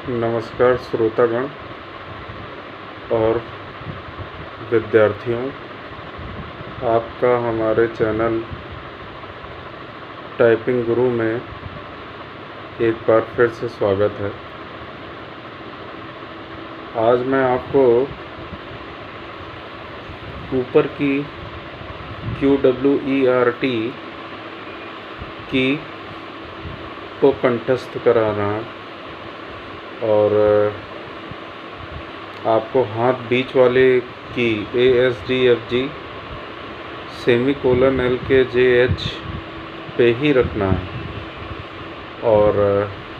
नमस्कार श्रोतागण और विद्यार्थियों, आपका हमारे चैनल टाइपिंग गुरु में एक बार फिर से स्वागत है। आज मैं आपको ऊपर की QWERT की को कंठस्थ करा रहा हूँ और आपको हाथ बीच वाले की ASDFG सेमीकोलन LKJH पे ही रखना है। और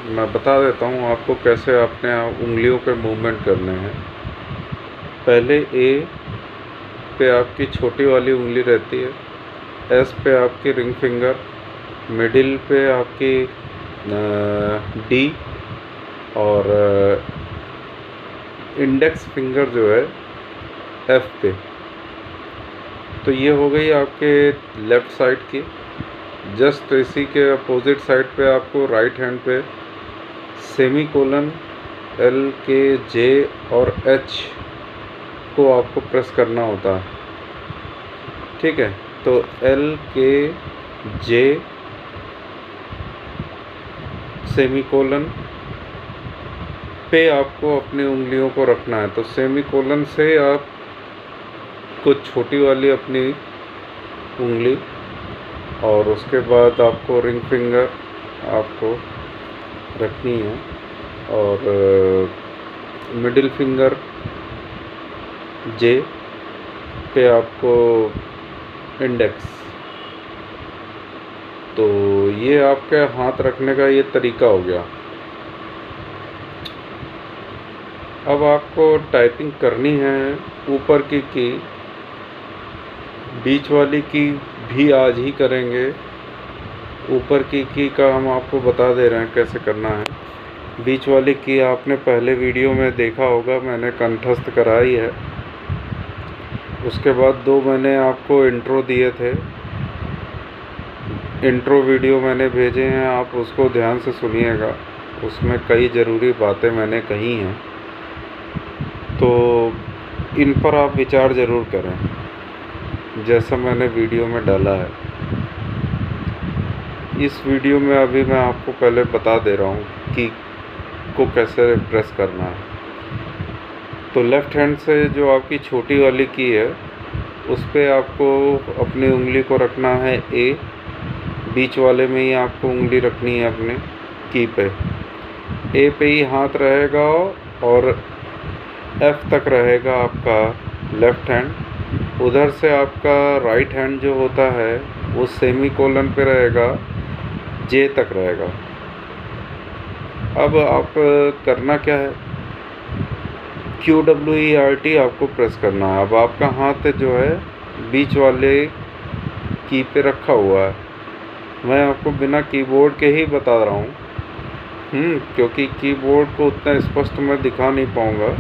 मैं बता देता हूँ आपको कैसे अपने उंगलियों पे मूवमेंट करने हैं। पहले A पे आपकी छोटी वाली उंगली रहती है, S पे आपकी रिंग फिंगर, मिडिल पे आपकी D और इंडेक्स फिंगर जो है F पे। तो ये हो गई आपके लेफ़्ट साइड की। जस्ट इसी के अपोजिट साइड पे आपको राइट हैंड पे सेमीकोलन LKJ और H को आपको प्रेस करना होता है, ठीक है। तो LKJ सेमीकोलन पे आपको अपनी उंगलियों को रखना है। तो सेमीकोलन से आप कुछ छोटी वाली अपनी उंगली और उसके बाद आपको रिंग फिंगर आपको रखनी है और मिडिल फिंगर J पे आपको इंडेक्स। तो ये आपके हाथ रखने का ये तरीका हो गया। अब आपको टाइपिंग करनी है ऊपर की बीच वाली की भी आज ही करेंगे। ऊपर की का हम आपको बता दे रहे हैं कैसे करना है। बीच वाली की आपने पहले वीडियो में देखा होगा, मैंने कंठस्थ कराई है। उसके बाद दो मैंने आपको इंट्रो दिए थे, इंट्रो वीडियो मैंने भेजे हैं, आप उसको ध्यान से सुनिएगा। उसमें कई ज़रूरी बातें मैंने कही हैं, तो इन पर आप विचार ज़रूर करें जैसा मैंने वीडियो में डाला है। इस वीडियो में अभी मैं आपको पहले बता दे रहा हूँ कि को कैसे प्रेस करना है। तो लेफ़्ट हैंड से जो आपकी छोटी वाली की है उस पर आपको अपनी उंगली को रखना है A। बीच वाले में ही आपको उंगली रखनी है अपने की पे। A पे ही हाथ रहेगा और F तक रहेगा आपका लेफ़्ट हैंड। उधर से आपका राइट हैंड जो होता है वो सेमीकोलन पे रहेगा, J तक रहेगा। अब आप करना क्या है, QWERT आपको प्रेस करना है। अब आपका हाथ जो है बीच वाले की पे रखा हुआ है। मैं आपको बिना कीबोर्ड के ही बता रहा हूँ, क्योंकि कीबोर्ड को उतना स्पष्ट मैं दिखा नहीं पाऊँगा।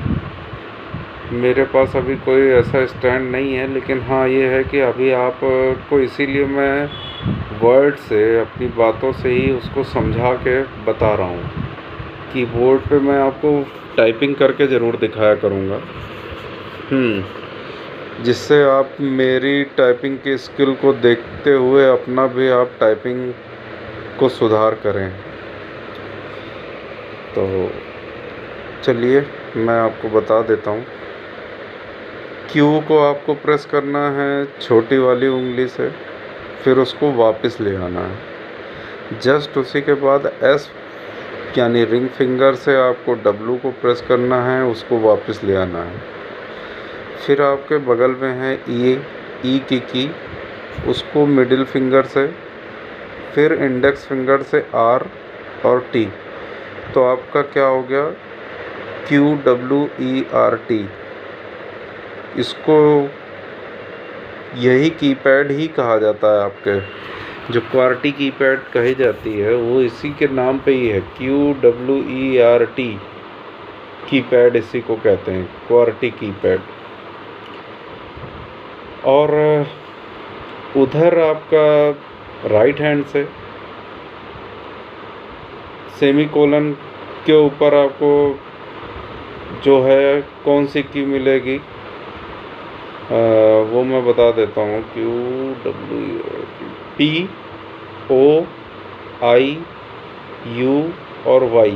मेरे पास अभी कोई ऐसा स्टैंड नहीं है, लेकिन हाँ ये है कि अभी आप को इसीलिए मैं वर्ड से, अपनी बातों से ही उसको समझा के बता रहा हूँ। कीबोर्ड पे मैं आपको टाइपिंग करके ज़रूर दिखाया करूँगा, जिससे आप मेरी टाइपिंग की स्किल को देखते हुए अपना भी आप टाइपिंग को सुधार करें। तो चलिए मैं आपको बता देता हूँ। Q को आपको प्रेस करना है छोटी वाली उंगली से, फिर उसको वापस ले आना है। जस्ट उसी के बाद S यानी रिंग फिंगर से आपको W को प्रेस करना है, उसको वापस ले आना है। फिर आपके बगल में है E की उसको मिडिल फिंगर से, फिर इंडेक्स फिंगर से R और T। तो आपका क्या हो गया, QWERT। इसको यही कीपैड ही कहा जाता है। आपके जो क्वार्टी कीपैड कही जाती है वो इसी के नाम पे ही है, QWERT कीपैड इसी को कहते हैं, क्वार्टी कीपैड। और उधर आपका राइट हैंड से सेमीकोलन के ऊपर आपको जो है कौन सी की मिलेगी वो मैं बता देता हूँ। QWPOIU और Y।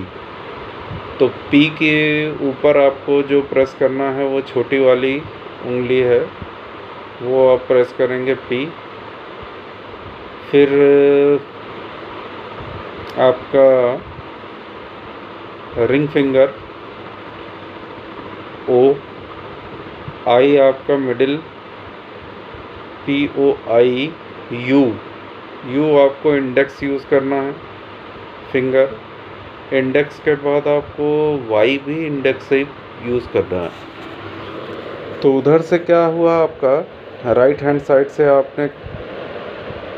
तो P के ऊपर आपको जो प्रेस करना है वो छोटी वाली उंगली है, वो आप प्रेस करेंगे P। फिर आपका रिंग फिंगर O, I आपका मिडिल POI, U आपको इंडेक्स यूज़ करना है फिंगर। इंडेक्स के बाद आपको Y भी इंडेक्स से यूज़ करना है। तो उधर से क्या हुआ, आपका राइट हैंड साइड से आपने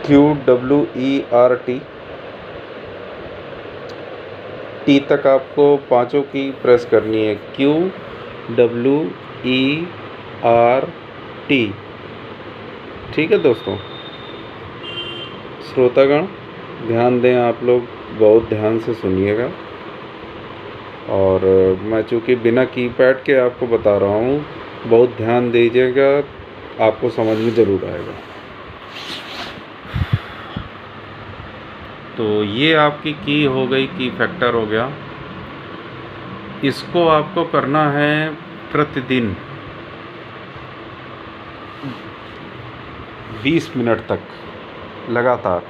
QWERT T तक आपको पांचों की प्रेस करनी है। QWERT। ठीक है दोस्तों, श्रोतागण ध्यान दें, आप लोग बहुत ध्यान से सुनिएगा। और मैं चूँकि बिना कीपैड के आपको बता रहा हूँ, बहुत ध्यान दीजिएगा, आपको समझ में ज़रूर आएगा। तो ये आपकी की हो गई, की फैक्टर हो गया। इसको आपको करना है प्रतिदिन 20 मिनट तक लगातार।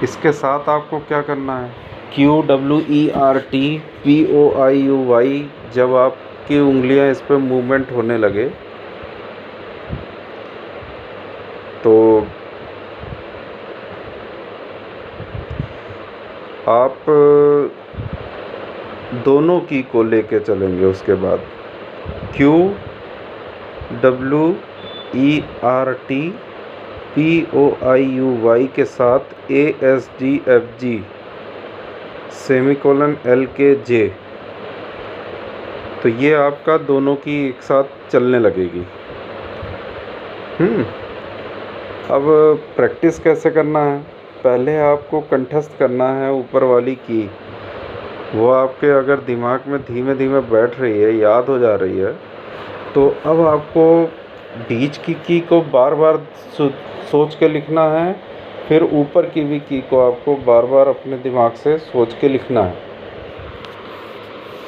इसके साथ आपको क्या करना है, QWERT POIUY, जब आपकी उंगलियां इस पर मूवमेंट होने लगे तो आप दोनों की को लेके चलेंगे। उसके बाद QWERT POIUY के साथ ASDFG सेमीकोलन LKJ। तो ये आपका दोनों की एक साथ चलने लगेगी। अब प्रैक्टिस कैसे करना है, पहले आपको कंठस्थ करना है ऊपर वाली की। वो आपके अगर दिमाग में धीमे धीमे बैठ रही है, याद हो जा रही है, तो अब आपको बीच की को बार बार सोच के लिखना है। फिर ऊपर की भी की को आपको बार बार अपने दिमाग से सोच के लिखना है।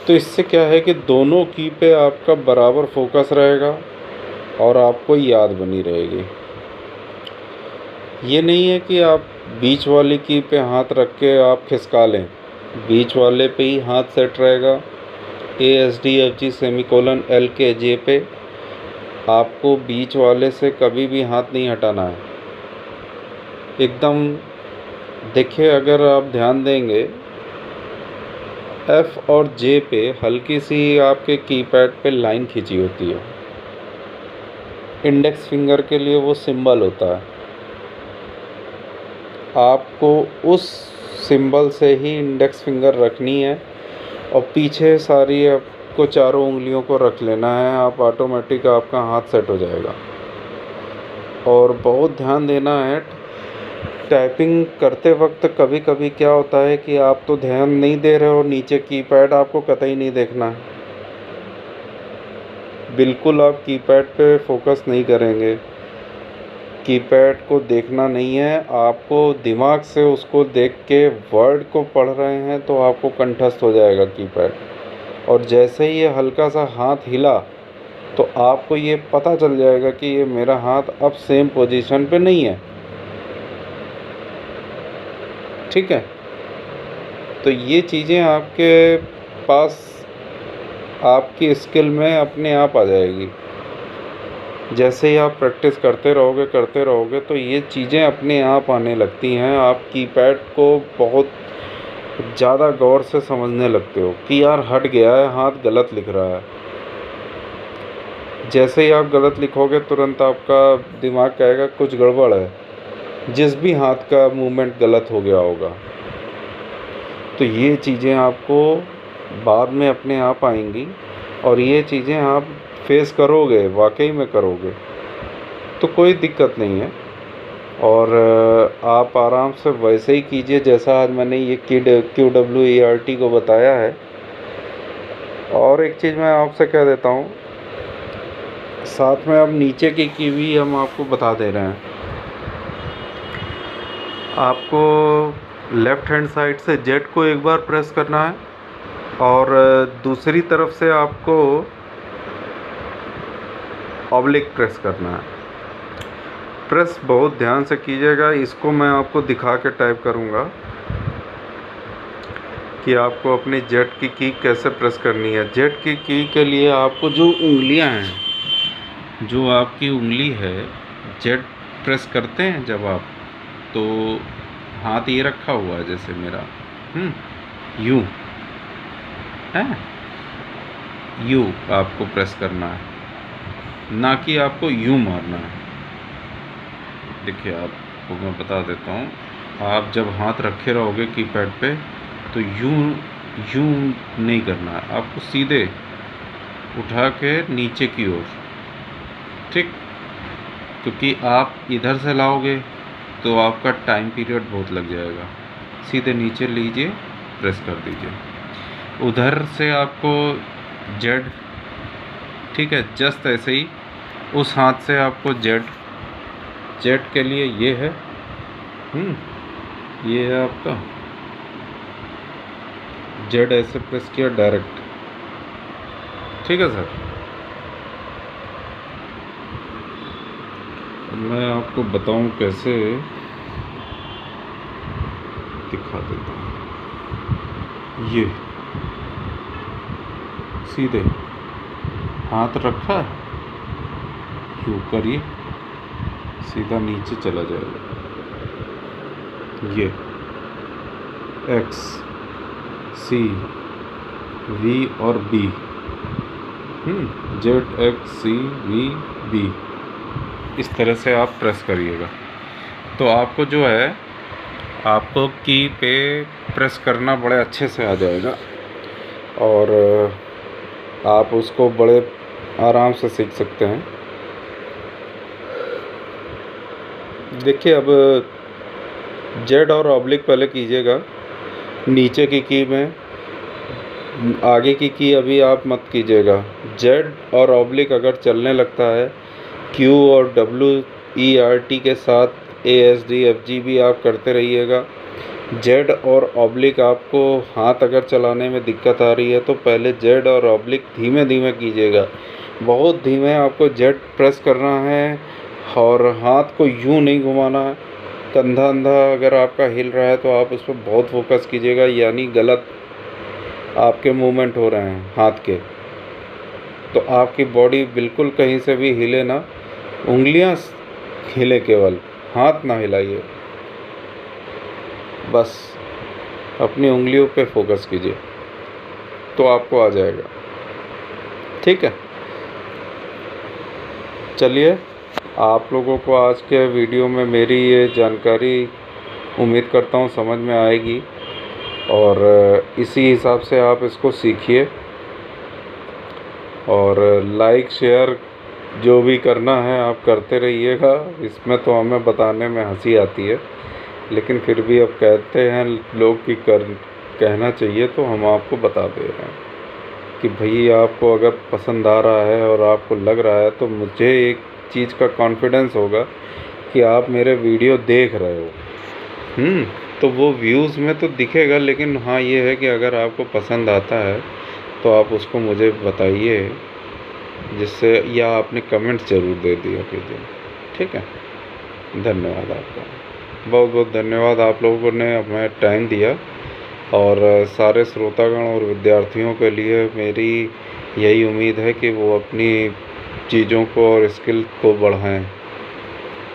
तो इससे क्या है कि दोनों की पे आपका बराबर फोकस रहेगा और आपको याद बनी रहेगी। ये नहीं है कि आप बीच वाली की पे हाथ रख के आप खिसका लें, बीच वाले पे ही हाथ सेट रहेगा। ASDFG सेमीकोलन LKJ पे आपको बीच वाले से कभी भी हाथ नहीं हटाना है एकदम। देखिए, अगर आप ध्यान देंगे F और J पे हल्की सी आपके कीपैड पे लाइन खींची होती है। इंडेक्स फिंगर के लिए वो सिंबल होता है। आपको उस सिंबल से ही इंडेक्स फिंगर रखनी है और पीछे सारी आपको चारों उंगलियों को रख लेना है। आप ऑटोमेटिक आपका हाथ सेट हो जाएगा। और बहुत ध्यान देना है, टाइपिंग करते वक्त कभी कभी क्या होता है कि आप तो ध्यान नहीं दे रहे हो, नीचे कीपैड आपको कतई नहीं देखना है। बिल्कुल आप कीपैड पे फोकस नहीं करेंगे, कीपैड को देखना नहीं है, आपको दिमाग से उसको देख के वर्ड को पढ़ रहे हैं तो आपको कंठस्थ हो जाएगा कीपैड। और जैसे ही ये हल्का सा हाथ हिला तो आपको ये पता चल जाएगा कि ये मेरा हाथ अब सेम पोजीशन पे नहीं है। ठीक है, तो ये चीज़ें आपके पास आपकी स्किल में अपने आप आ जाएगी। जैसे ही आप प्रैक्टिस करते रहोगे तो ये चीज़ें अपने आप आने लगती हैं। आप कीपैड को बहुत ज़्यादा गौर से समझने लगते हो कि यार हट गया है, हाथ गलत लिख रहा है। जैसे ही आप गलत लिखोगे तुरंत आपका दिमाग कहेगा कुछ गड़बड़ है, जिस भी हाथ का मूवमेंट गलत हो गया होगा। तो ये चीज़ें आपको बाद में अपने आप आएंगी और ये चीज़ें आप फेस करोगे, वाकई में करोगे तो कोई दिक्कत नहीं है। और आप आराम से वैसे ही कीजिए जैसा आज मैंने ये QWERT को बताया है। और एक चीज़ मैं आपसे कह देता हूँ, साथ में अब नीचे की भी हम आपको बता दे रहे हैं। आपको लेफ़्ट हैंड साइड से जेड को एक बार प्रेस करना है और दूसरी तरफ से आपको ऑब्लिक प्रेस करना है। प्रेस बहुत ध्यान से कीजिएगा, इसको मैं आपको दिखा के टाइप करूँगा कि आपको अपनी जेड की कैसे प्रेस करनी है। जेड की के लिए आपको जो उंगलियां हैं, जो आपकी उंगली है, जेड प्रेस करते हैं जब आप, तो हाथ ये रखा हुआ है जैसे मेरा, यूँ है, यूँ आपको प्रेस करना है, ना कि आपको यूँ मारना है। देखिए आपको मैं बता देता हूँ, आप जब हाथ रखे रहोगे कीपैड पे तो यूँ नहीं करना है, आपको सीधे उठा के नीचे की ओर, ठीक, क्योंकि आप इधर से लाओगे तो आपका टाइम पीरियड बहुत लग जाएगा। सीधे नीचे लीजिए, प्रेस कर दीजिए। उधर से आपको जेड, ठीक है, जस्ट ऐसे ही उस हाथ से आपको जेड के लिए ये है, ये है आपका जेड, ऐसे प्रेस किया डायरेक्ट, ठीक है सर। मैं आपको बताऊं कैसे, दिखा देता हूँ। ये सीधे हाथ रखा है, यूँ करिए, सीधा नीचे चला जाएगा। ये एक्स, सी, वी और b, z, x, c, v, b, इस तरह से आप प्रेस करिएगा। तो आपको जो है, आपको की पे प्रेस करना बड़े अच्छे से आ जाएगा और आप उसको बड़े आराम से सीख सकते हैं। देखिए अब जेड और ऑब्लिक पहले कीजिएगा नीचे की में, आगे की अभी आप मत कीजिएगा। जेड और ऑब्लिक अगर चलने लगता है, क्यू और WERT के साथ ASD FG भी आप करते रहिएगा। जेड और ऑब्लिक आपको हाथ अगर चलाने में दिक्कत आ रही है तो पहले जेड और ऑब्लिक धीमे धीमे कीजिएगा। बहुत धीमे आपको जेड प्रेस करना है और हाथ को यूँ नहीं घुमाना है। कंधा अंधा अगर आपका हिल रहा है तो आप उस पर बहुत फोकस कीजिएगा, यानी गलत आपके मूवमेंट हो रहे हैं हाथ के, तो आपकी बॉडी बिल्कुल कहीं से भी हिले ना, उंगलियां हिले, केवल हाथ ना हिलाइए। बस अपनी उंगलियों पे फोकस कीजिए तो आपको आ जाएगा, ठीक है। चलिए, आप लोगों को आज के वीडियो में मेरी ये जानकारी उम्मीद करता हूँ समझ में आएगी और इसी हिसाब से आप इसको सीखिए और लाइक शेयर जो भी करना है आप करते रहिएगा। इसमें तो हमें बताने में हंसी आती है, लेकिन फिर भी अब कहते हैं लोग कि कहना चाहिए, तो हम आपको बता दे रहे हैं कि भाई आपको अगर पसंद आ रहा है और आपको लग रहा है तो मुझे एक चीज़ का कॉन्फिडेंस होगा कि आप मेरे वीडियो देख रहे हो। तो वो व्यूज़ में तो दिखेगा, लेकिन हाँ ये है कि अगर आपको पसंद आता है तो आप उसको मुझे बताइए, जिससे, या आपने कमेंट्स ज़रूर दे दिया कीजिए, ठीक है। धन्यवाद आपका, बहुत बहुत धन्यवाद। आप लोगों ने हमें टाइम दिया और सारे श्रोतागण और विद्यार्थियों के लिए मेरी यही उम्मीद है कि वो अपनी चीज़ों को और स्किल को बढ़ाएं,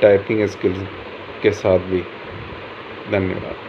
टाइपिंग स्किल्स के साथ भी। धन्यवाद।